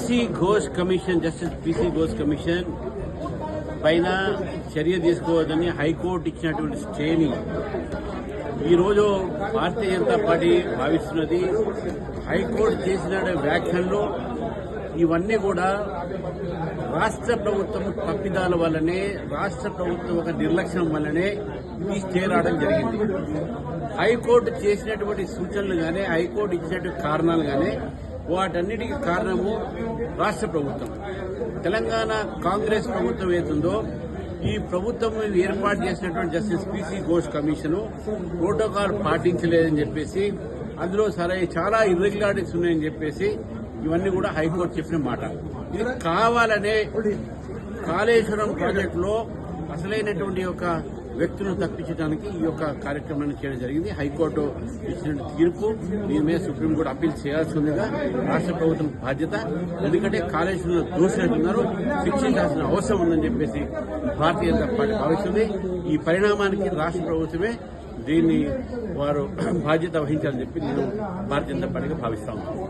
PC Ghosh commission justice PC Ghosh commission పైన చర్య తీసుకోవద్దని హైకోర్టు ఇచ్చినటువంటి స్టేని ఈరోజు భారతీయ జనతా పార్టీ భావిస్తున్నది. హైకోర్టు చేసిన వ్యాఖ్యల్లో ఇవన్నీ కూడా రాష్ట్ర ప్రభుత్వం తప్పిదాల వల్లనే, రాష్ట్ర ప్రభుత్వం ఒక నిర్లక్ష్యం వల్లనే ఈ స్టే రావడం జరిగింది. హైకోర్టు చేసినటువంటి సూచనలు కానీ, హైకోర్టు ఇచ్చినటువంటి కారణాలు కానీ, వాటన్నిటికీ కారణము రాష్ట్ర ప్రభుత్వం. తెలంగాణ కాంగ్రెస్ ప్రభుత్వం ఏతుందో ఈ ప్రభుత్వం ఏర్పాటు చేసినటువంటి justice PC Ghosh commission protocol పాటించలేదని చెప్పేసి, అందులో చాలా ఇర్రెగ్యులారిటీస్ ఉన్నాయని చెప్పేసి ఇవన్నీ కూడా హైకోర్టు చెప్పిన మాట. ఇది కావాలనే కాళేశ్వరం ప్రాజెక్టులో అసలైనటువంటి యొక్క వ్యక్తులను తప్పించడానికి ఈ యొక్క కార్యక్రమాన్ని చేయడం జరిగింది. హైకోర్టు ఇచ్చిన తీర్పు దీని మీద సుప్రీంకోర్టు అప్పీల్ చేయాల్సిందిగా రాష్ట్ర ప్రభుత్వం బాధ్యత. ఎందుకంటే కాళేశ్వరంలో దోషులున్నారు, శిక్షించాల్సిన అవసరం ఉందని చెప్పేసి భారతీయ జనతా పార్టీ భావిస్తుంది. ఈ పరిణామానికి రాష్ట్ర ప్రభుత్వమే దీన్ని వారు బాధ్యత వహించాలని చెప్పి నేను భారతీయ జనతా పార్టీగా భావిస్తా ఉన్నాను.